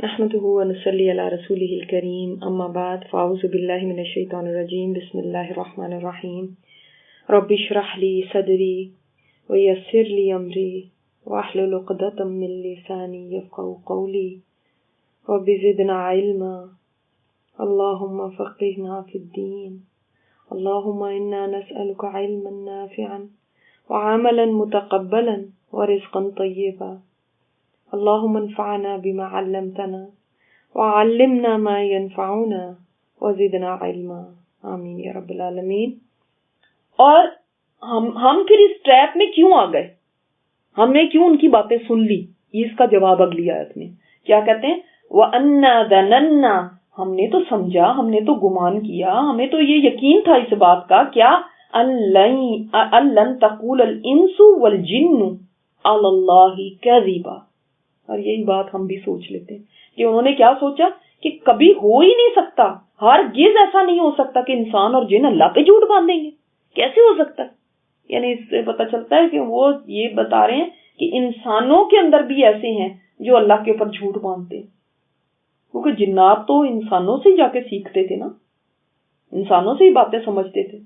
نحمده ونصلي على رسوله الكريم اما بعد فاعوذ بالله من الشيطان الرجيم بسم الله الرحمن الرحيم رب اشرح لي صدري ويسر لي امري واحلل عقدة من لساني يفقهوا قولي رب زدنا علما اللهم فقهنا في الدين اللهم انا نسألك علما نافعا وعملا متقبلا ورزقا طيبا اللهم انفعنا بما علمتنا وعلمنا ما ينفعنا وزدنا علما آمین یا رب العالمین۔ اور ہم پھر اس ٹریپ میں کیوں آ گئے؟ ہم نے کیوں ان کی باتیں سن لی؟ اس کا جواب اگلی آیت میں کیا کہتے ہیں؟ وَأَنَّا ظَنَنَّا، ہم نے تو سمجھا، ہم نے تو گمان کیا، ہمیں تو یہ یقین تھا اس بات کا، کیا أَلَّن تَقُولَ الْإِنسُ وَالْجِنُّ عَلَى اللَّهِ كَذِبًا۔ اور یہی بات ہم بھی سوچ لیتے ہیں کہ انہوں نے کیا سوچا کہ کبھی ہو ہی نہیں سکتا، ہرگز ایسا نہیں ہو سکتا کہ انسان اور جن اللہ پہ جھوٹ باندھیں گے، کیسے ہو سکتا ہے؟ یعنی اس سے پتہ چلتا ہے کہ وہ یہ بتا رہے ہیں کہ انسانوں کے اندر بھی ایسے ہیں جو اللہ کے اوپر جھوٹ باندھتے ہیں، کیونکہ جنات تو انسانوں سے جا کے سیکھتے تھے نا، انسانوں سے ہی باتیں سمجھتے تھے۔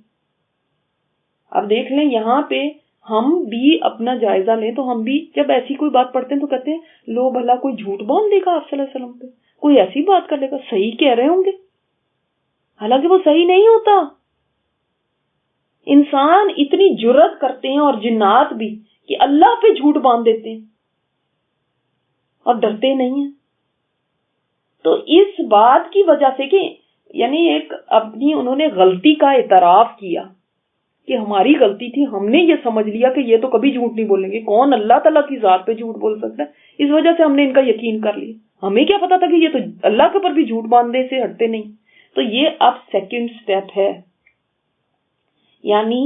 اب دیکھ لیں یہاں پہ ہم بھی اپنا جائزہ لیں تو ہم بھی جب ایسی کوئی بات پڑھتے ہیں تو کہتے ہیں لو بھلا کوئی جھوٹ باندھ دے گا آپ صلی اللہ علیہ وسلم پہ، کوئی ایسی بات کر لے گا، صحیح کہہ رہے ہوں گے، حالانکہ وہ صحیح نہیں ہوتا۔ انسان اتنی جرات کرتے ہیں اور جنات بھی کہ اللہ پہ جھوٹ باندھ دیتے ہیں اور ڈرتے نہیں ہیں۔ تو اس بات کی وجہ سے کہ یعنی ایک اپنی انہوں نے غلطی کا اعتراف کیا کہ ہماری غلطی تھی، ہم نے یہ سمجھ لیا کہ یہ تو کبھی جھوٹ نہیں بولیں گے، کون اللہ تعالیٰ کی ذات پہ جھوٹ بول سکتا ہے، اس وجہ سے ہم نے ان کا یقین کر لیا۔ ہمیں کیا پتا تھا کہ یہ تو اللہ کے اوپر بھی جھوٹ باندھنے سے ہٹتے نہیں۔ تو یہ اب سیکنڈ سٹیپ ہے، یعنی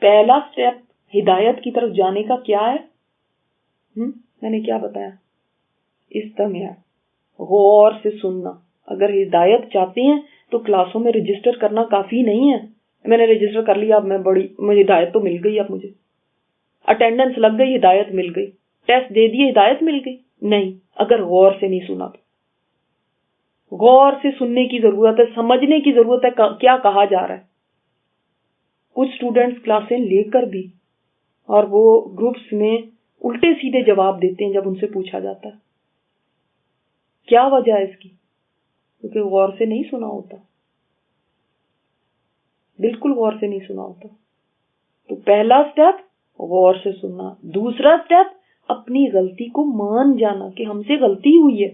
پہلا سٹیپ ہدایت کی طرف جانے کا کیا ہے؟ میں نے کیا بتایا؟ استماع، غور سے سننا۔ اگر ہدایت چاہتے ہیں تو کلاسوں میں رجسٹر کرنا کافی نہیں ہے، میں نے رجسٹر کر لیا، اب مجھے ہدایت تو مل گئی، اب مجھے اٹینڈنس لگ گئی، ہدایت مل گئی، ٹیسٹ دے دیے، ہدایت مل گئی، نہیں، اگر غور سے نہیں سنا تو غور سے سننے کی ضرورت ہے، سمجھنے کی ضرورت ہے کیا کہا جا رہا ہے۔ کچھ اسٹوڈینٹس کلاسیں لے کر بھی اور وہ گروپس میں الٹے سیدھے جواب دیتے ہیں جب ان سے پوچھا جاتا ہے، کیا وجہ ہے اس کی؟ کیونکہ غور سے نہیں سنا ہوتا، بالکل غور سے نہیں سنا ہوتا۔ تو پہلا سٹیپ غور سے سننا، دوسرا سٹیپ اپنی غلطی کو مان جانا کہ ہم سے غلطی ہوئی ہے،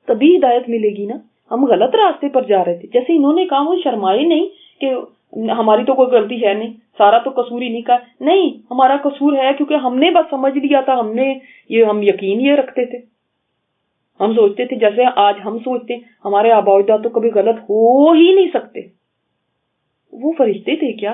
تبھی ہدایت ملے گی نا۔ ہم غلط راستے پر جا رہے تھے، جیسے انہوں نے کہا، وہ شرمائے نہیں کہ ہماری تو کوئی غلطی ہے نہیں، سارا تو قصور ہی نہیں کا، نہیں، ہمارا قصور ہے کیونکہ ہم نے بس سمجھ لیا تھا، ہم یقین یہ رکھتے تھے، ہم سوچتے تھے جیسے آج ہم سوچتے ہیں ہمارے آباء و اجداد تو کبھی غلط ہو ہی نہیں سکتے۔ وہ فرشتے تھے کیا؟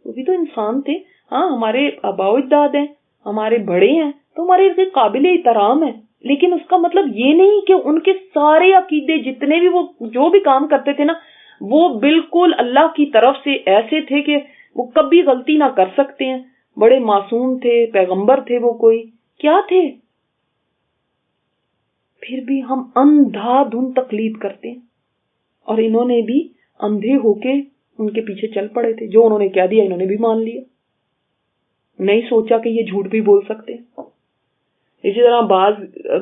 وہ بھی تو انسان تھے۔ ہاں، ہمارے آباء و اجداد ہیں، ہمارے بڑے ہیں تو ہمارے لیے قابل احترام ہے، لیکن اس کا مطلب یہ نہیں کہ ان کے سارے عقیدے جتنے بھی وہ جو بھی کام کرتے تھے نا، وہ بالکل اللہ کی طرف سے ایسے تھے کہ وہ کبھی غلطی نہ کر سکتے ہیں، بڑے معصوم تھے، پیغمبر تھے، وہ کوئی کیا تھے؟ پھر بھی ہم اندھا دھند تقلید کرتے ہیں، اور انہوں نے بھی اندھے ہو کے ان کے پیچھے چل پڑے تھے، جو انہوں نے کہہ دیا انہوں نے بھی مان لیا، نہیں سوچا کہ یہ جھوٹ بھی بول سکتے ہیں۔ اسی طرح بعض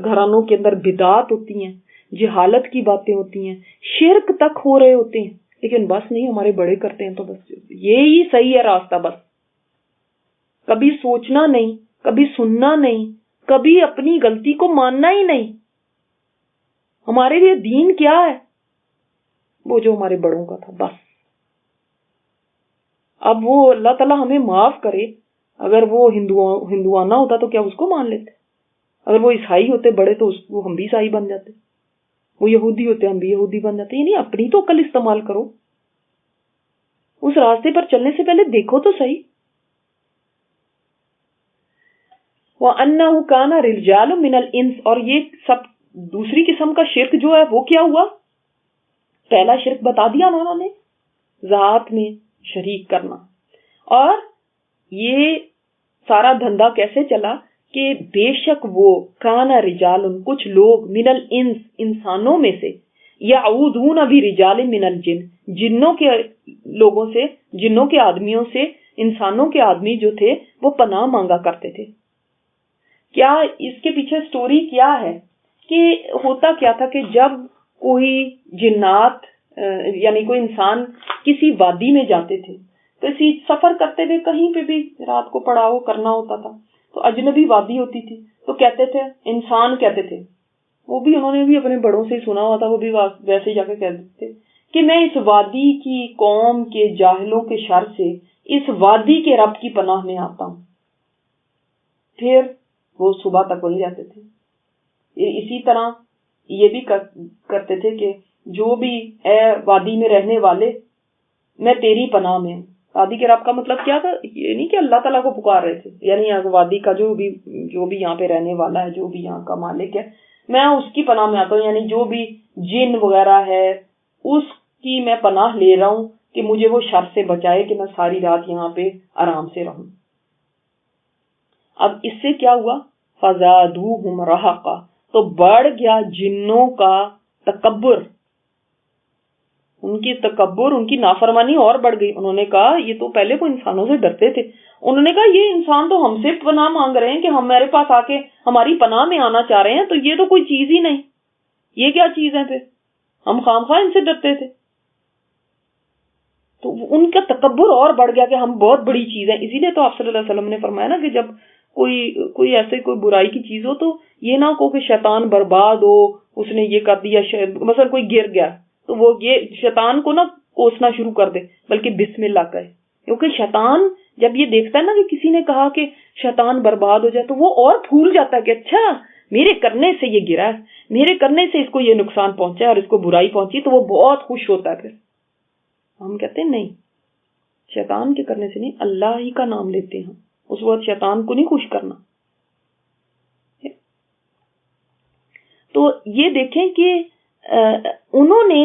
گھرانوں کے اندر بدعات ہوتی ہیں، جہالت کی باتیں ہوتی ہیں، شرک تک ہو رہے ہوتے ہیں، لیکن بس نہیں، ہمارے بڑے کرتے ہیں تو بس یہی صحیح ہے راستہ، بس کبھی سوچنا نہیں، کبھی سننا نہیں، کبھی اپنی غلطی کو ماننا ہی نہیں۔ ہمارے لیے دین کیا ہے؟ وہ جو ہمارے بڑوں کا تھا، بس۔ اب وہ اللہ تعالیٰ ہمیں معاف کرے، اگر وہ ہندوانہ ہوتا تو کیا اس کو مان لیتے؟ اگر وہ عیسائی ہوتے بڑے تو وہ ہم بھی عیسائی بن جاتے، وہ یہودی ہوتے ہم بھی یہودی بن جاتے۔ یعنی اپنی تو عقل استعمال کرو، اس راستے پر چلنے سے پہلے دیکھو تو صحیح۔ وَأَنَّهُ كَانَ رِجَالٌ مِّنَ الْإِنسِ، اور یہ سب دوسری قسم کا شرک جو ہے وہ کیا ہوا؟ پہلا شرک بتا دیا انہوں نے، ذات میں شریک کرنا، اور یہ سارا دھندا کیسے چلا کہ بے شک وہ کانا رجال، کچھ لوگ، منل انس، انسانوں میں سے، یعوذون برجال من الجن، جنوں کے لوگوں سے، جنوں کے آدمیوں سے انسانوں کے آدمی جو تھے وہ پناہ مانگا کرتے تھے۔ کیا اس کے پیچھے سٹوری کیا ہے کہ ہوتا کیا تھا کہ جب کوئی جنات یعنی کوئی انسان کسی وادی میں جاتے تھے، کسی سفر کرتے ہوئے کہیں پہ بھی رات کو پڑاؤ کرنا ہوتا تھا تو اجنبی وادی ہوتی تھی تو کہتے تھے، انسان کہتے تھے، وہ بھی انہوں نے بھی اپنے بڑوں سے سنا ہوا تھا، وہ بھی ویسے جا کے کہتے تھے کہ میں اس وادی کی قوم کے جاہلوں کے شر سے اس وادی کے رب کی پناہ میں آتا ہوں۔ پھر وہ صبح تک وہی رہتے تھے۔ اسی طرح یہ بھی کرتے تھے کہ جو بھی اے وادی میں رہنے والے میں تیری پناہ میں ہوں۔ وادی کے رب کا مطلب کیا تھا؟ یہ نہیں کہ اللہ تعالیٰ کو پکار رہے تھے، یعنی وادی کا جو بھی یہاں پہ رہنے والا ہے، جو بھی یہاں کا مالک ہے، میں اس کی پناہ میں آتا ہوں، یعنی جو بھی جن وغیرہ ہے اس کی میں پناہ لے رہا ہوں کہ مجھے وہ شر سے بچائے کہ میں ساری رات یہاں پہ آرام سے رہوں۔ اب اس سے کیا ہوا؟ فزادوہم رہقا، تو بڑھ گیا جنوں کا تکبر، ان کی تکبر، ان کی نافرمانی اور بڑھ گئی۔ انہوں نے کہا یہ تو پہلے وہ انسانوں سے ڈرتے تھے، انہوں نے کہا یہ انسان تو ہم سے پناہ مانگ رہے ہیں کہ ہمارے پاس آ کے ہماری پناہ میں آنا چاہ رہے ہیں، تو یہ تو کوئی چیز ہی نہیں، یہ کیا چیز ہے؟ پھر ہم خام خواہ ان سے ڈرتے تھے۔ تو ان کا تکبر اور بڑھ گیا کہ ہم بہت بڑی چیز ہے۔ اسی لیے تو آپ صلی اللہ علیہ وسلم نے فرمایا نا کہ جب کوئی ایسے کوئی برائی کی چیز ہو تو یہ نہ کہو کہ شیطان برباد ہو، اس نے یہ کر دیا، مثلا کوئی گر گیا تو وہ یہ شیطان کو نہ کوسنا شروع کر دے، بلکہ بسم اللہ کہے، کیونکہ شیطان جب یہ دیکھتا ہے نا کہ کسی نے کہا کہ شیطان برباد ہو جائے تو وہ اور پھول جاتا ہے کہ اچھا میرے کرنے سے یہ گرا ہے، میرے کرنے سے اس کو یہ نقصان پہنچا ہے اور اس کو برائی پہنچی، تو وہ بہت خوش ہوتا ہے۔ پھر ہم کہتے ہیں نہیں، شیطان کے کرنے سے نہیں، اللہ ہی کا نام لیتے ہیں، اس وقت شیطان کو نہیں خوش کرنا۔ تو یہ دیکھیں کہ انہوں نے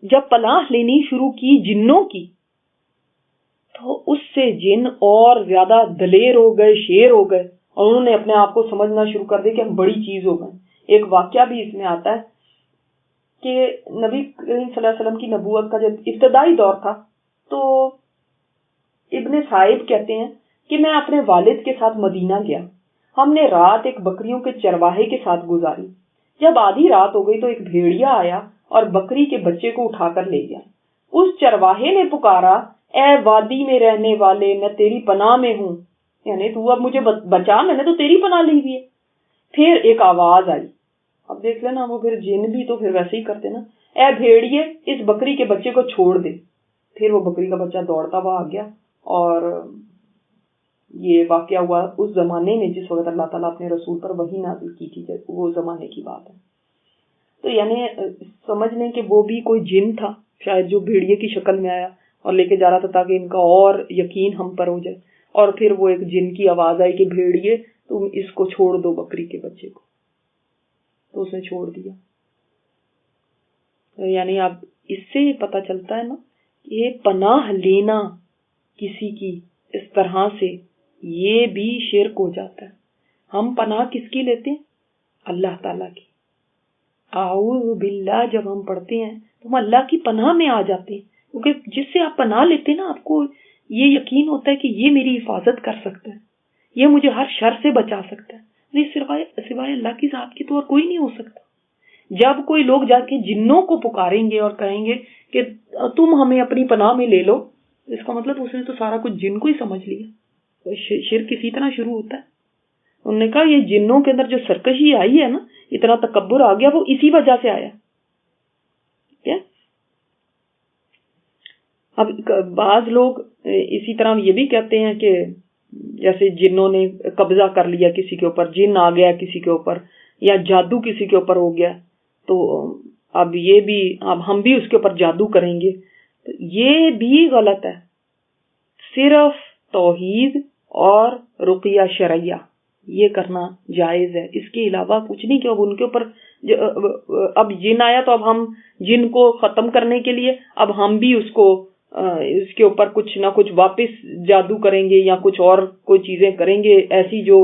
جب پناہ لینی شروع کی جنوں کی تو اس سے جن اور زیادہ دلیر ہو گئے، شیر ہو گئے، اور انہوں نے اپنے آپ کو سمجھنا شروع کر دیا کہ ہم بڑی چیز ہو گئے۔ ایک واقعہ بھی اس میں آتا ہے کہ نبی کریم صلی اللہ علیہ وسلم کی نبوت کا جب ابتدائی دور تھا تو ابن صائب کہتے ہیں کہ میں اپنے والد کے ساتھ مدینہ گیا، ہم نے رات ایک بکریوں کے چرواہے کے ساتھ گزاری۔ جب آدھی رات ہو گئی تو ایک بھیڑیا آیا اور بکری کے بچے کو اٹھا کر لے گیا۔ اس چرواہے نے پکارا، اے وادی میں رہنے والے، میں تیری پناہ میں ہوں، یعنی تو اب مجھے بچا، میں نے تو تیری پناہ لی ہوئی ہے۔ پھر ایک آواز آئی، اب دیکھ لینا وہ پھر جن بھی تو پھر ویسے ہی کرتے نا، اے بھیڑیے اس بکری کے بچے کو چھوڑ دے۔ پھر وہ بکری کا بچہ دوڑتا ہوا آ گیا، اور یہ واقعہ ہوا اس زمانے میں جس وقت اللہ تعالیٰ اپنے رسول پر وحی نازل کی تھی، وہ زمانے کی بات ہے۔ تو یعنی سمجھ لیں کہ وہ بھی کوئی جن تھا شاید جو بھیڑیے کی شکل میں آیا اور لے کے جا رہا تھا تاکہ ان کا اور یقین ہم پر ہو جائے، اور پھر وہ ایک جن کی آواز آئی کہ بھیڑیے تم اس کو چھوڑ دو، بکری کے بچے کو، تو اس نے چھوڑ دیا۔ یعنی اب اس سے یہ پتہ چلتا ہے نا، یہ پناہ لینا کسی کی اس طرح سے یہ بھی شرک ہو جاتا ہے۔ ہم پناہ کس کی لیتے ہیں؟ اللہ تعالیٰ کی۔ اعوذ باللہ جب ہم پڑھتے ہیں تو ہم اللہ کی پناہ میں آ جاتے ہیں، کیونکہ جس سے آپ پناہ لیتے ہیں نا، آپ کو یہ یقین ہوتا ہے کہ یہ میری حفاظت کر سکتا ہے، یہ مجھے ہر شر سے بچا سکتا ہے، سوائے اللہ کی ذات کی تو اور کوئی نہیں ہو سکتا۔ جب کوئی لوگ جا کے جنوں کو پکاریں گے اور کہیں گے کہ تم ہمیں اپنی پناہ میں لے لو، اس کا مطلب اس نے تو سارا کچھ جن کو ہی سمجھ لیا۔ شرک اسی طرح شروع ہوتا ہے۔ انہوں نے کہا یہ جنوں کے اندر جو سرکشی آئی ہے نا، اتنا تکبر آ گیا، وہ اسی وجہ سے آیا۔ اب بعض لوگ اسی طرح یہ بھی کہتے ہیں کہ جیسے جنوں نے قبضہ کر لیا کسی کے اوپر، جن آ گیا کسی کے اوپر، یا جادو کسی کے اوپر ہو گیا، تو اب یہ بھی اب ہم بھی اس کے اوپر جادو کریں گے، تو یہ بھی غلط ہے۔ صرف توحید اور رقیہ شرعیہ یہ کرنا جائز ہے، اس کے علاوہ کچھ نہیں کہ اب ان کے اوپر اب جن آیا تو اب ہم جن کو ختم کرنے کے لیے اب ہم بھی اس کے اوپر کچھ نہ کچھ واپس جادو کریں گے یا کچھ اور کوئی چیزیں کریں گے ایسی جو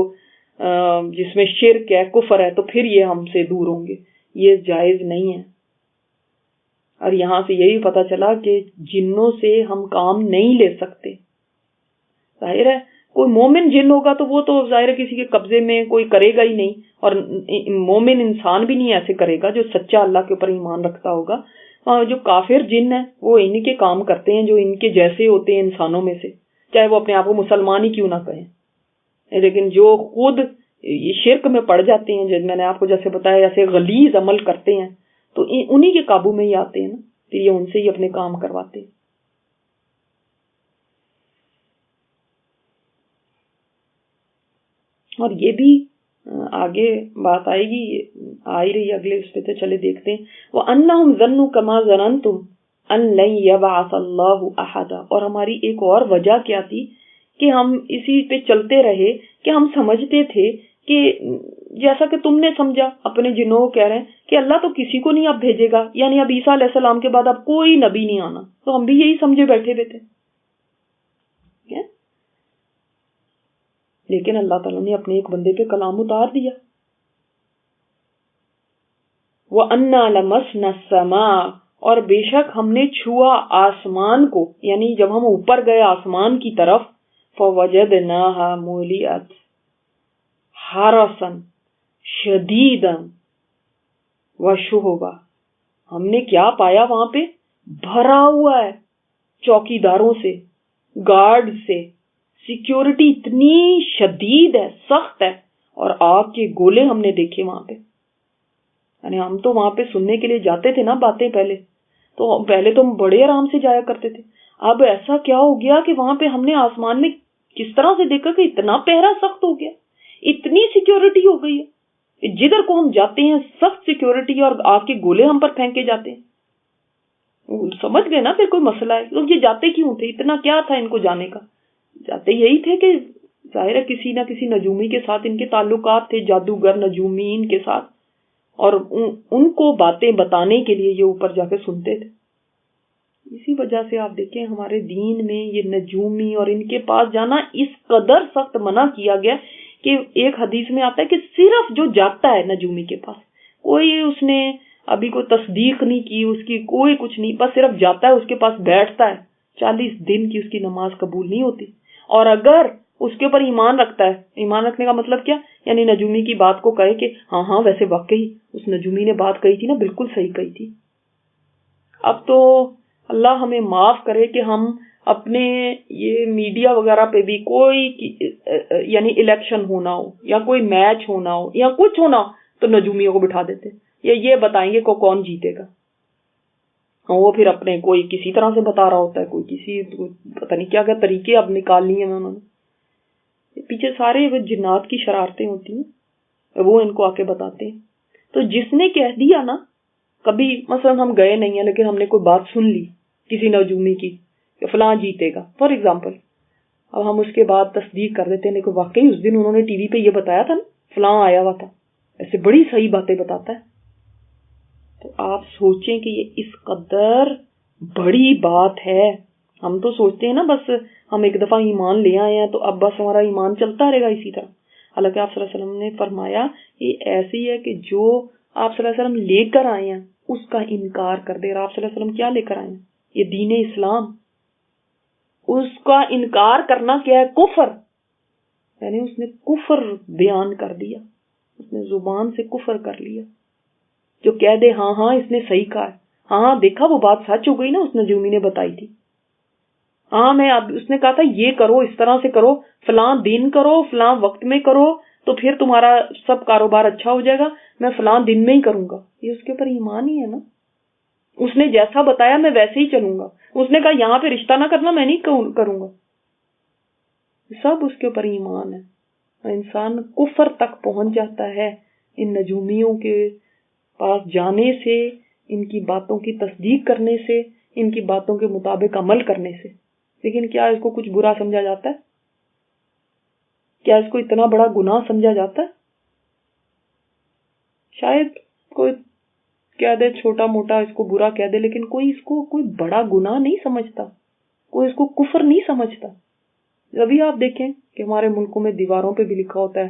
جس میں شرک ہے، کفر ہے، تو پھر یہ ہم سے دور ہوں گے. یہ جائز نہیں ہے. اور یہاں سے یہی پتا چلا کہ جنوں سے ہم کام نہیں لے سکتے. ظاہر ہے کوئی مومن جن ہوگا تو وہ تو ظاہر ہے کسی کے قبضے میں کوئی کرے گا ہی نہیں، اور مومن انسان بھی نہیں ایسے کرے گا جو سچا اللہ کے اوپر ایمان رکھتا ہوگا. جو کافر جن ہے وہ ان کے کام کرتے ہیں جو ان کے جیسے ہوتے ہیں انسانوں میں سے، چاہے وہ اپنے آپ کو مسلمان ہی کیوں نہ کہیں. لیکن جو خود شرک میں پڑ جاتے ہیں، جو میں نے آپ کو جیسے بتایا ایسے غلیظ عمل کرتے ہیں، تو انہی کے قابو میں ہی آتے ہیں نا، پھر یہ ان سے ہی اپنے کام کرواتے ہیں. اور یہ بھی آگے بات آئے گی، آ ہی رہی اگلے اس پہ، تو چلے دیکھتے ہیں. وَأَنَّهُمْ ظَنُّوا كَمَا ظَنَنْتُمْ أَن لَّن يَبْعَثَ اللَّهُ أَحَدًا. اور ہماری ایک اور وجہ کیا تھی کہ ہم اسی پہ چلتے رہے کہ ہم سمجھتے تھے کہ جیسا کہ تم نے سمجھا، اپنے جنوں کو کہہ رہے ہیں کہ اللہ تو کسی کو نہیں اب بھیجے گا، یعنی اب عیسیٰ علیہ السلام کے بعد اب کوئی نبی نہیں آنا. تو ہم بھی یہی سمجھے بیٹھے ہوئے تھے. لیکن اللہ تعالیٰ نے اپنے ایک بندے پہ کلام اتار دیا. وَأَنَّا لَمَسْنَا السَّمَاءَ. اور بے شک ہم نے چھوا آسمان کو، یعنی جب ہم اوپر گئے آسمان کی طرف، فَوَجَدْنَاهَا مُلِئَتْ حَرَسًا شَدِيدًا وَشُهُبًا. ہم نے کیا پایا وہاں پہ؟ بھرا ہوا ہے چوکیداروں سے، گارڈ سے. سیکیورٹی اتنی شدید ہے، سخت ہے. اور آگ کے گولے ہم نے دیکھے وہاں پہ. یعنی ہم تو وہاں پہ سننے کے لیے جاتے تھے نا باتیں، پہلے تو ہم بڑے آرام سے جایا کرتے تھے. اب ایسا کیا ہو گیا کہ وہاں پہ ہم نے آسمان میں کس طرح سے دیکھا کہ اتنا پہرا سخت ہو گیا، اتنی سیکیورٹی ہو گئی ہے. جدھر کو ہم جاتے ہیں سخت سیکیورٹی، اور آگ کے گولے ہم پر پھینکے جاتے ہیں. سمجھ گئے نا پھر کوئی مسئلہ ہے. لوگ یہ جاتے کیوں تھے؟ اتنا کیا تھا ان کو جانے کا؟ جاتے یہی تھے کہ ظاہر ہے کسی نہ کسی نجومی کے ساتھ ان کے تعلقات تھے، جادوگر نجومین کے ساتھ، اور ان کو باتیں بتانے کے لیے یہ اوپر جا کے سنتے تھے. اسی وجہ سے آپ دیکھیں ہمارے دین میں یہ نجومی اور ان کے پاس جانا اس قدر سخت منع کیا گیا کہ ایک حدیث میں آتا ہے کہ صرف جو جاتا ہے نجومی کے پاس، کوئی اس نے ابھی کوئی تصدیق نہیں کی، اس کی کوئی کچھ نہیں، بس صرف جاتا ہے، اس کے پاس بیٹھتا ہے، 40 دن کی اس کی نماز قبول نہیں ہوتی. اور اگر اس کے اوپر ایمان رکھتا ہے، ایمان رکھنے کا مطلب کیا؟ یعنی نجومی کی بات کو کہے کہ ہاں ویسے واقعی اس نجومی نے بات کہی تھی نا، بالکل صحیح کہی تھی. اب تو اللہ ہمیں معاف کرے کہ ہم اپنے یہ میڈیا وغیرہ پہ بھی کوئی یعنی الیکشن ہونا ہو یا کوئی میچ ہونا ہو یا کچھ ہونا ہو تو نجومیوں کو بٹھا دیتے، یا یہ بتائیں گے کو کون جیتے گا. وہ پھر اپنے کوئی کسی طرح سے بتا رہا ہوتا ہے، کوئی کسی پتہ نہیں کیا کیا طریقے اب نکال لیے ہیں انہوں نے. پیچھے سارے وہ جنات کی شرارتیں ہوتی ہیں، وہ ان کو آ کے بتاتے ہیں. تو جس نے کہہ دیا نا، کبھی مثلا ہم گئے نہیں ہیں لیکن ہم نے کوئی بات سن لی کسی نجومی کی کہ فلاں جیتے گا فار ایگزامپل، اب ہم اس کے بعد تصدیق کر دیتے ہیں لیکن واقعی اس دن انہوں نے ٹی وی پہ یہ بتایا تھا نا، فلاں آیا ہوا تھا، ایسے بڑی صحیح باتیں بتاتا ہے. تو آپ سوچیں کہ یہ اس قدر بڑی بات ہے. ہم تو سوچتے ہیں نا بس ہم ایک دفعہ ایمان لے آئے ہیں تو اب بس ہمارا ایمان چلتا رہے گا اسی طرح. حالانکہ آپ صلی اللہ علیہ وسلم نے فرمایا یہ ایسی ہے کہ جو آپ صلی اللہ علیہ وسلم لے کر آئے ہیں اس کا انکار کر دے. اور آپ صلی اللہ علیہ وسلم کیا لے کر آئے ہیں؟ یہ دین اسلام. اس کا انکار کرنا کیا ہے؟ کفر. یعنی اس نے کفر بیان کر دیا، اس نے زبان سے کفر کر لیا. جو کہہ دے ہاں اس نے صحیح کہا ہے، ہاں دیکھا وہ بات سچ ہو گئی نا، اس نجومی نے بتائی تھی، ہاں میں اب اس نے کہا تھا یہ کرو، اس طرح سے کرو، فلاں دن کرو، فلاں وقت میں کرو تو پھر تمہارا سب کاروبار اچھا ہو جائے گا، میں فلاں دن میں ہی کروں گا. یہ اس کے اوپر ایمان ہی ہے نا. اس نے جیسا بتایا میں ویسے ہی چلوں گا. اس نے کہا یہاں پہ رشتہ نہ کرنا، میں نہیں کروں گا. سب اس کے اوپر ایمان ہے. انسان کفر تک پہنچ جاتا ہے ان نجومیوں کے پاس جانے سے، ان کی باتوں کی تصدیق کرنے سے، ان کی باتوں کے مطابق عمل کرنے سے. لیکن کیا اس کو کچھ برا سمجھا جاتا ہے؟ کیا اس کو اتنا بڑا گناہ سمجھا جاتا ہے؟ شاید کوئی کہہ دے چھوٹا موٹا اس کو برا کہہ دے، لیکن کوئی اس کو کوئی بڑا گناہ نہیں سمجھتا، کوئی اس کو کفر نہیں سمجھتا. ابھی آپ دیکھیں کہ ہمارے ملکوں میں دیواروں پہ بھی لکھا ہوتا ہے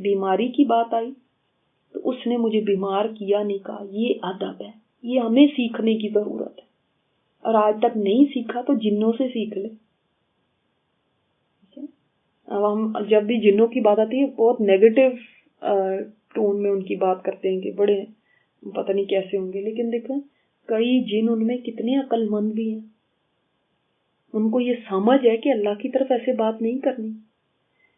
بیماری کی بات آئی تو اس نے مجھے بیمار کیا نہیں کہا. یہ ادب ہے, یہ ہمیں سیکھنے کی ضرورت ہے, اور آج تک نہیں سیکھا تو جنوں سے سیکھ لے. اب ہم جب بھی جنوں کی بات آتی ہے بہت نیگیٹو ٹون میں ان کی بات کرتے ہیں کہ بڑے پتہ نہیں کیسے ہوں گے, لیکن دیکھو کئی جن ان میں کتنے عقل مند بھی ہیں, ان کو یہ سمجھ ہے کہ اللہ کی طرف ایسے بات نہیں کرنی.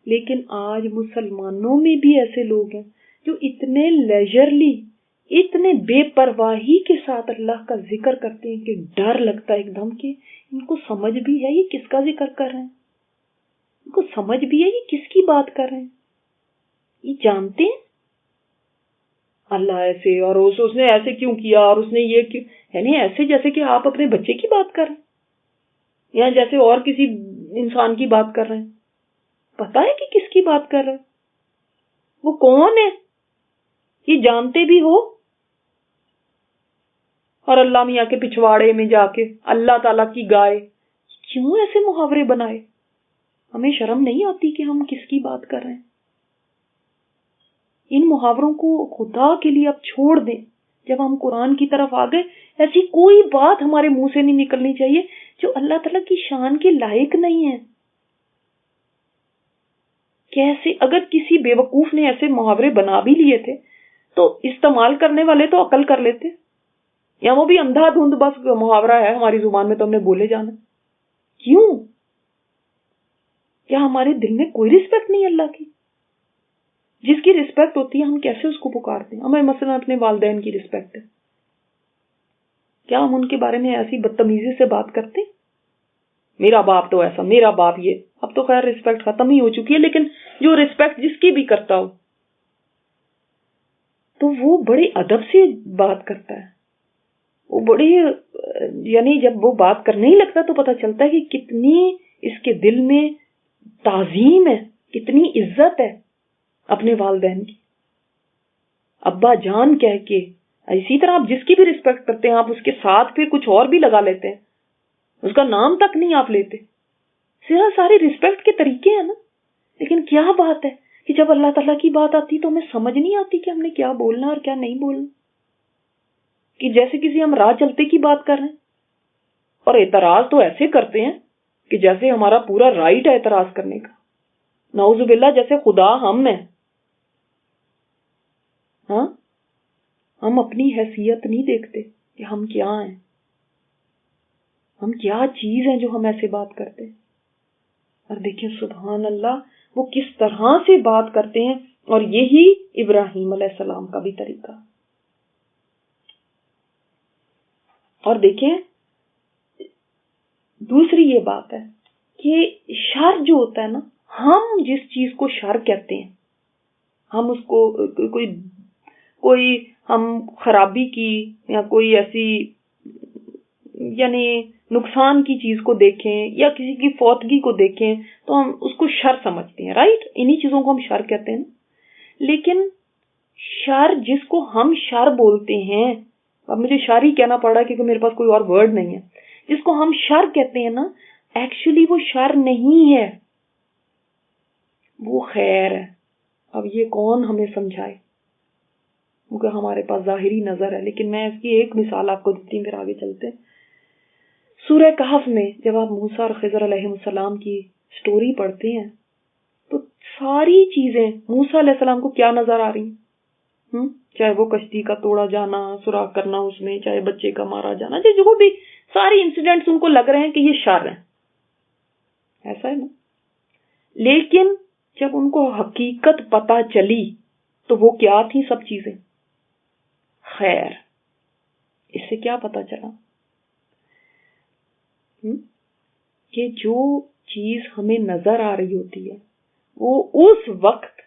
لیکن آج مسلمانوں میں بھی ایسے لوگ ہیں جو اتنے لیجرلی, اتنے بے پرواہی کے ساتھ اللہ کا ذکر کرتے ہیں کہ ڈر لگتا ہے ایک دم کہ ان کو سمجھ بھی ہے یہ کس کا ذکر کر رہے ہیں, ان کو سمجھ بھی ہے یہ کس کی بات کر رہے ہیں, یہ جانتے ہیں اللہ ایسے اور اس نے ایسے کیوں کیا اور اس نے یہ کیوں, یعنی ایسے جیسے کہ آپ اپنے بچے کی بات کر رہے ہیں یا جیسے اور کسی انسان کی بات کر رہے ہیں. پتا ہے کہ کس کی بات کر رہے ہیں, وہ کون ہے, یہ جانتے بھی ہو, اور اللہ میاں کے پچھواڑے میں جا کے اللہ تعالیٰ کی گائے. کیوں ایسے محاورے بنائے؟ ہمیں شرم نہیں آتی کہ ہم کس کی بات کر رہے ہیں؟ ان محاوروں کو خدا کے لیے اب چھوڑ دیں. جب ہم قرآن کی طرف آ گئے, ایسی کوئی بات ہمارے منہ سے نہیں نکلنی چاہیے جو اللہ تعالیٰ کی شان کے لائق نہیں ہے. کیسے اگر کسی بے وقوف نے ایسے محاورے بنا بھی لیے تھے تو استعمال کرنے والے تو عقل کر لیتے, یا وہ بھی اندھا دھند بس محاورہ ہے ہماری زبان میں تو ہم نے بولے جانا. کیوں؟ کیا ہمارے دل میں کوئی رسپیکٹ نہیں اللہ کی؟ جس کی رسپیکٹ ہوتی ہے ہم کیسے اس کو پکارتے ہیں؟ ہمیں مثلا اپنے والدین کی رسپیکٹ ہے, کیا ہم ان کے بارے میں ایسی بدتمیزی سے بات کرتے ہیں؟ میرا باپ تو ایسا, میرا باپ یہ. اب تو خیر رسپیکٹ ختم ہی ہو چکی ہے, لیکن جو رسپیکٹ جس کی بھی کرتا ہو تو وہ بڑے ادب سے بات کرتا ہے, وہ بڑے, یعنی جب وہ بات کرنے ہی لگتا تو پتہ چلتا ہے کہ کتنی اس کے دل میں تعظیم ہے, کتنی عزت ہے اپنے والدین کی. ابا جان کہہ کے, اسی طرح آپ جس کی بھی رسپیکٹ کرتے ہیں آپ اس کے ساتھ پھر کچھ اور بھی لگا لیتے ہیں, اس کا نام تک نہیں آپ لیتے. سارے رسپیکٹ کے طریقے ہیں نا. لیکن کیا بات ہے کہ جب اللہ تعالیٰ کی بات آتی تو ہمیں سمجھ نہیں آتی کہ ہم نے کیا بولنا اور کیا نہیں بولنا, کہ جیسے کسی ہم راہ چلتے کی بات کر رہے ہیں, اور اعتراض تو ایسے کرتے ہیں کہ جیسے ہمارا پورا رائٹ ہے اعتراض کرنے کا. نعوذ باللہ, جیسے خدا ہم ہیں. ہاں, ہم اپنی حیثیت نہیں دیکھتے کہ ہم کیا ہیں, ہم کیا چیز ہیں جو ہم ایسے بات کرتے ہیں. اور دیکھیں سبحان اللہ وہ کس طرح سے بات کرتے ہیں, اور یہی ابراہیم علیہ السلام کا بھی طریقہ. اور دیکھیں دوسری یہ بات ہے کہ شر جو ہوتا ہے نا, ہم جس چیز کو شر کہتے ہیں, ہم اس کو کوئی ہم خرابی کی یا کوئی ایسی یعنی نقصان کی چیز کو دیکھیں یا کسی کی فوتگی کو دیکھیں تو ہم اس کو شر سمجھتے ہیں, رائٹ؟ انہی چیزوں کو ہم شر کہتے ہیں. لیکن شر جس کو ہم شر بولتے ہیں, اب مجھے شر ہی کہنا پڑ رہا ہے کیونکہ میرے پاس کوئی اور ورڈ نہیں ہے, جس کو ہم شر کہتے ہیں نا, ایکچولی وہ شر نہیں ہے, وہ خیر ہے. اب یہ کون ہمیں سمجھائے, کیونکہ ہمارے پاس ظاہری نظر ہے. لیکن میں اس کی ایک مثال آپ کو دیتی ہوں, پھر آگے چلتے ہیں. سورہ کہف میں جب آپ موسیٰ اور خضر علیہ السلام کی سٹوری پڑھتے ہیں تو ساری چیزیں موسیٰ علیہ السلام کو کیا نظر آ رہی ہیں, چاہے وہ کشتی کا توڑا جانا, سوراخ کرنا اس میں, چاہے بچے کا مارا جانا, جو بھی سارے انسیڈنٹس ان کو لگ رہے ہیں کہ یہ شر ہے, ایسا ہے نا. لیکن جب ان کو حقیقت پتہ چلی تو وہ کیا تھی سب چیزیں خیر. اس سے کیا پتہ چلا کہ جو چیز ہمیں نظر آ رہی ہوتی ہے وہ اس وقت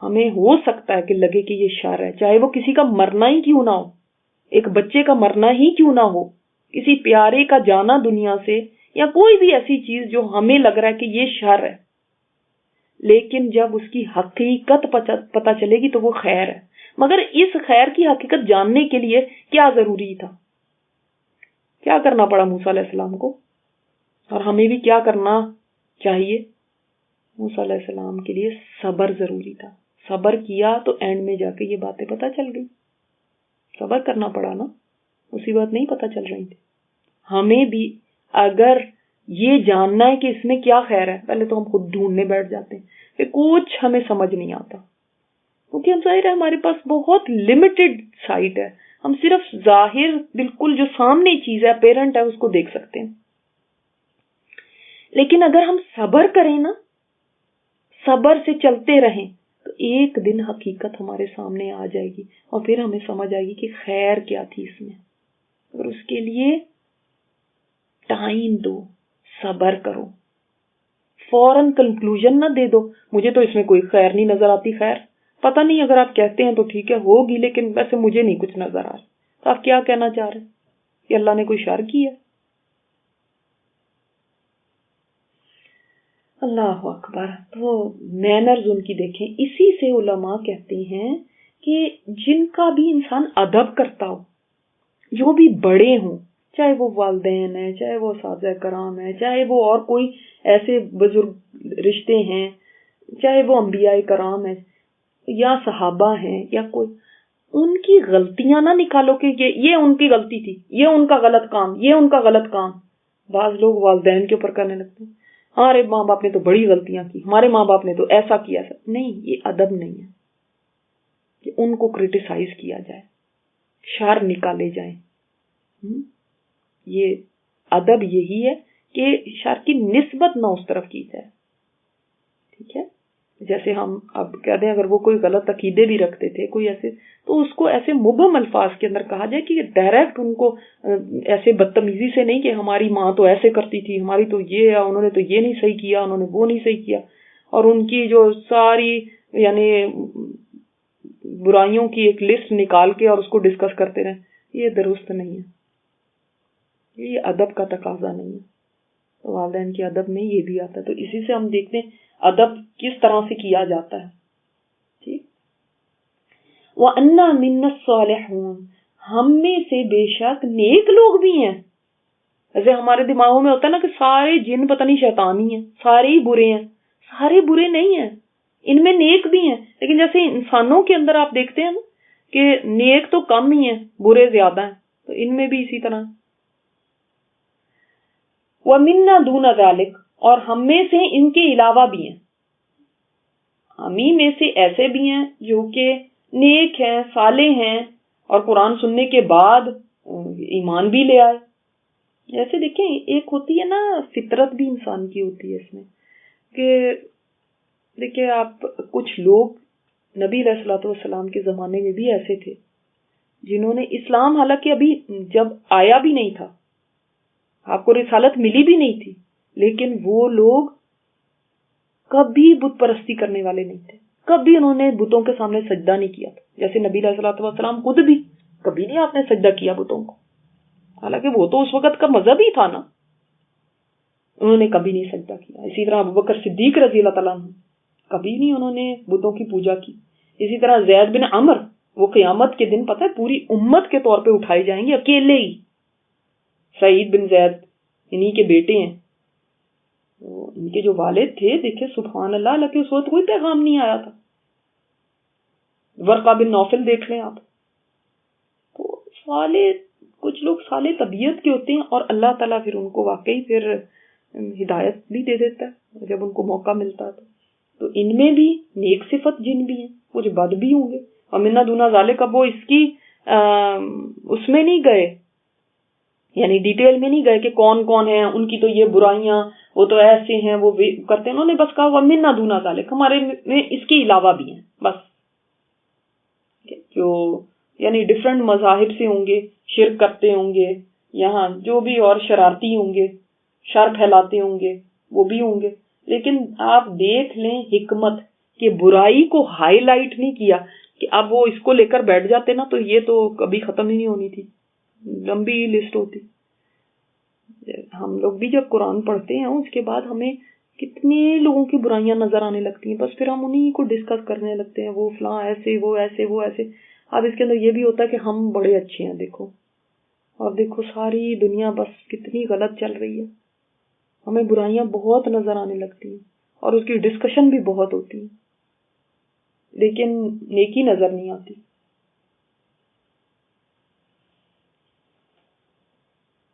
ہمیں ہو سکتا ہے کہ لگے کہ یہ شر ہے, چاہے وہ کسی کا مرنا ہی کیوں نہ ہو, ایک بچے کا مرنا ہی کیوں نہ ہو, کسی پیارے کا جانا دنیا سے, یا کوئی بھی ایسی چیز جو ہمیں لگ رہا ہے کہ یہ شر ہے. لیکن جب اس کی حقیقت پتہ چلے گی تو وہ خیر ہے. مگر اس خیر کی حقیقت جاننے کے لیے کیا ضروری تھا, کیا کرنا پڑا موسیٰ علیہ السلام کو, اور ہمیں بھی کیا کرنا چاہیے. موسیٰ علیہ السلام کے لیے صبر ضروری تھا, صبر کیا تو اینڈ میں جا کے یہ باتیں پتہ چل گئی. صبر کرنا پڑا نا, مصیبت نہیں پتہ چل رہی تھی. ہمیں بھی اگر یہ جاننا ہے کہ اس میں کیا خیر ہے, پہلے تو ہم خود ڈھونڈنے بیٹھ جاتے ہیں, پھر کچھ ہمیں سمجھ نہیں آتا, کیونکہ ہم ظاہر ہے ہمارے پاس بہت لمیٹڈ سائٹ ہے. ہم صرف ظاہر بالکل جو سامنے چیز ہے پیرنٹ ہے اس کو دیکھ سکتے ہیں. لیکن اگر ہم صبر کریں نا, صبر سے چلتے رہیں, تو ایک دن حقیقت ہمارے سامنے آ جائے گی اور پھر ہمیں سمجھ آئے گی کہ خیر کیا تھی اس میں. اور اس کے لیے ٹائم دو, صبر کرو, فوراً کنکلوژن نہ دے دو مجھے تو اس میں کوئی خیر نہیں نظر آتی. خیر پتہ نہیں, اگر آپ کہتے ہیں تو ٹھیک ہے ہوگی, لیکن ویسے مجھے نہیں کچھ نظر آ رہا. تو آپ کیا کہنا چاہ رہے ہیں کہ اللہ نے کوئی شر کیا؟ اللہ اکبر. تو مینرز ان کی دیکھیں. اسی سے علماء کہتے ہیں کہ جن کا بھی انسان ادب کرتا ہو, جو بھی بڑے ہوں, چاہے وہ والدین ہیں, چاہے وہ اساتذہ کرام ہیں, چاہے وہ اور کوئی ایسے بزرگ رشتے ہیں, چاہے وہ انبیاء کرام ہیں یا صحابہ ہیں یا کوئی, ان کی غلطیاں نہ نکالو کہ یہ ان کی غلطی تھی, یہ ان کا غلط کام, یہ ان کا غلط کام. بعض لوگ والدین کے اوپر کرنے لگتے ہیں, ہمارے ماں باپ نے تو بڑی غلطیاں کی, ہمارے ماں باپ نے تو ایسا کیا. نہیں, یہ ادب نہیں ہے کہ ان کو کرٹیسائز کیا جائے, شر نکالے جائیں. یہ ادب یہی ہے کہ شر کی نسبت نہ اس طرف کی جائے. ٹھیک ہے, جیسے ہم اب کہتے ہیں اگر وہ کوئی غلط عقیدے بھی رکھتے تھے کوئی ایسے, تو اس کو ایسے مبہم الفاظ کے اندر کہا جائے کہ ڈائریکٹ ان کو ایسے بدتمیزی سے نہیں کہ ہماری ماں تو ایسے کرتی تھی, ہماری تو یہ ہے, انہوں نے تو یہ نہیں صحیح کیا, انہوں نے وہ نہیں صحیح کیا, اور ان کی جو ساری یعنی برائیوں کی ایک لسٹ نکال کے اور اس کو ڈسکس کرتے رہیں. یہ درست نہیں ہے, یہ ادب کا تقاضا نہیں ہے. تو والدین کے ادب میں یہ بھی آتا ہے. تو اسی سے ہم دیکھتے ہیں ادب کس طرح سے کیا جاتا ہے. ٹھیک. وَأَنَّا مِنَّا الصَّالِحُونَ, ہم میں سے بے شک نیک لوگ بھی ہیں. ایسے ہمارے دماغوں میں ہوتا ہے نا کہ سارے جن پتہ نہیں شیطان ہی ہیں, سارے ہی برے ہیں. سارے برے نہیں ہیں, ان میں نیک بھی ہیں. لیکن جیسے انسانوں کے اندر آپ دیکھتے ہیں نا کہ نیک تو کم ہی ہیں, برے زیادہ ہیں, تو ان میں بھی اسی طرح. وَمِنَّا دُونَ ذَلِكَ, اور ہم میں سے ان کے علاوہ بھی ہیں. ہمیں میں سے ایسے بھی ہیں جو کہ نیک ہیں, صالح ہیں, اور قرآن سننے کے بعد ایمان بھی لے آئے. جیسے دیکھیں ایک ہوتی ہے نا فطرت بھی انسان کی ہوتی ہے اس میں, کہ دیکھیں آپ کچھ لوگ نبی علیہ الصلوۃ والسلام کے زمانے میں بھی ایسے تھے جنہوں نے اسلام حالانکہ ابھی جب آیا بھی نہیں تھا, آپ کو رسالت ملی بھی نہیں تھی, لیکن وہ لوگ کبھی بت پرستی کرنے والے نہیں تھے, کبھی انہوں نے بتوں کے سامنے سجدہ نہیں کیا تھا. جیسے نبی علیہ الصلوۃ والسلام خود بھی کبھی نہیں آپ نے سجدہ کیا بتوں کو, حالانکہ وہ تو اس وقت کا مذہب ہی تھا نا, انہوں نے کبھی نہیں سجدہ کیا. اسی طرح ابوبکر صدیق رضی اللہ تعالیٰ عنہ, کبھی نہیں انہوں نے بتوں کی پوجا کی. اسی طرح زید بن عمر, وہ قیامت کے دن پتہ ہے پوری امت کے طور پہ اٹھائے جائیں گے اکیلے ہی. سعید بن زید انہی کے بیٹے ہیں, ان کے جو والد تھے دیکھیں سبحان اللہ, حالانکہ اس وقت کوئی پیغام نہیں آیا تھا. ورقہ بن نوفل دیکھ لیں آپ. تو صالح, کچھ لوگ صالح طبیعت کے ہوتے ہیں اور اللہ تعالیٰ پھر ان کو واقعی پھر ہدایت بھی دے دیتا ہے جب ان کو موقع ملتا ہے. تو ان میں بھی نیک صفت جن بھی ہیں, کچھ بد بھی ہوں گے. وَمِنَّا دُونَ ذَلِكَ, وہ اس کی اس میں نہیں گئے, یعنی ڈیٹیل میں نہیں گئے کہ کون کون ہیں, ان کی تو یہ برائیاں, وہ تو ایسے ہیں, وہ کرتے ہیں. انہوں نے بس کہا وَمِنَّا دُونَ ذَلِكَ, ہمارے میں اس کے علاوہ بھی ہیں بس. جو یعنی ڈفرنٹ مذاہب سے ہوں گے, شرک کرتے ہوں گے, یہاں جو بھی اور شرارتی ہوں گے, شر پھیلاتے ہوں گے, وہ بھی ہوں گے. لیکن آپ دیکھ لیں حکمت کہ برائی کو ہائی لائٹ نہیں کیا, کہ اب وہ اس کو لے کر بیٹھ جاتے نا تو یہ تو کبھی ختم ہی نہیں ہونی تھی, لمبی لسٹ ہوتی. ہم لوگ بھی جب قرآن پڑھتے ہیں اس کے بعد ہمیں کتنے لوگوں کی برائیاں نظر آنے لگتی ہیں, بس پھر ہم انہیں کو ڈسکس کرنے لگتے ہیں, وہ فلاں ایسے, وہ ایسے, وہ ایسے. اب اس کے اندر یہ بھی ہوتا ہے کہ ہم بڑے اچھے ہیں دیکھو, اور دیکھو ساری دنیا بس کتنی غلط چل رہی ہے. ہمیں برائیاں بہت نظر آنے لگتی ہیں اور اس کی ڈسکشن بھی بہت ہوتی ہے. لیکن نیکی نظر نہیں آتی.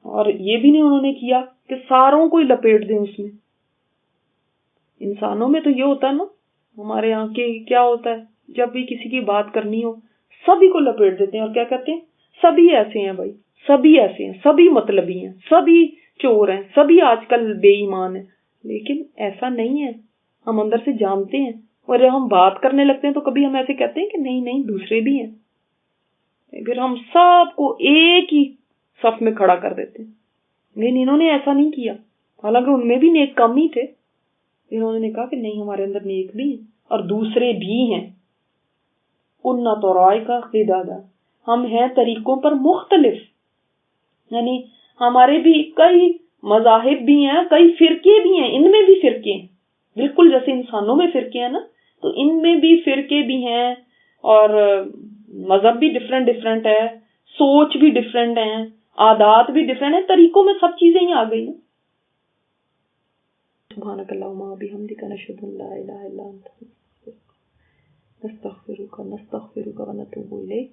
اور یہ بھی نہیں انہوں نے کیا کہ ساروں کو ہی لپیٹ دیں اس میں. انسانوں میں تو یہ ہوتا ہے نا، ہمارے یہاں کے کیا ہوتا ہے، جب بھی کسی کی بات کرنی ہو سبھی کو لپیٹ دیتے ہیں اور کیا کہتے ہیں، سبھی ایسے ہیں بھائی، سبھی ایسے ہیں، سبھی مطلبی ہیں، سبھی چور ہیں، سبھی آج کل بے ایمان ہیں. لیکن ایسا نہیں ہے، ہم اندر سے جانتے ہیں. اور جب ہم بات کرنے لگتے ہیں تو کبھی ہم ایسے کہتے ہیں کہ نہیں نہیں دوسرے بھی ہیں، پھر ہم سب کو ایک ہی صف میں کھڑا کر دیتے ہیں. لیکن انہوں نے ایسا نہیں کیا، حالانکہ ان میں بھی نیک کم ہی تھے. انہوں نے کہا کہ نہیں، ہمارے اندر نیک بھی ہیں اور دوسرے بھی ہیں. کنّا طرائق قدادا، ہم ہیں طریقوں پر مختلف، یعنی ہمارے بھی کئی مذاہب بھی ہیں، کئی فرقے بھی ہیں، ان میں بھی فرقے ہیں. بالکل جیسے انسانوں میں فرقے ہیں نا، تو ان میں بھی فرقے بھی ہیں، اور مذہب بھی ڈفرینٹ ڈفرینٹ ہے، سوچ بھی ڈفرینٹ ہیں، عادات بھی ڈفرینٹ ہیں، طریقوں میں سب چیزیں ہی آ گئی ہیں. سبحانک اللہم و بحمدک، نشہد ان لا الہ الا انت، نستغفرک و نتوب الیک.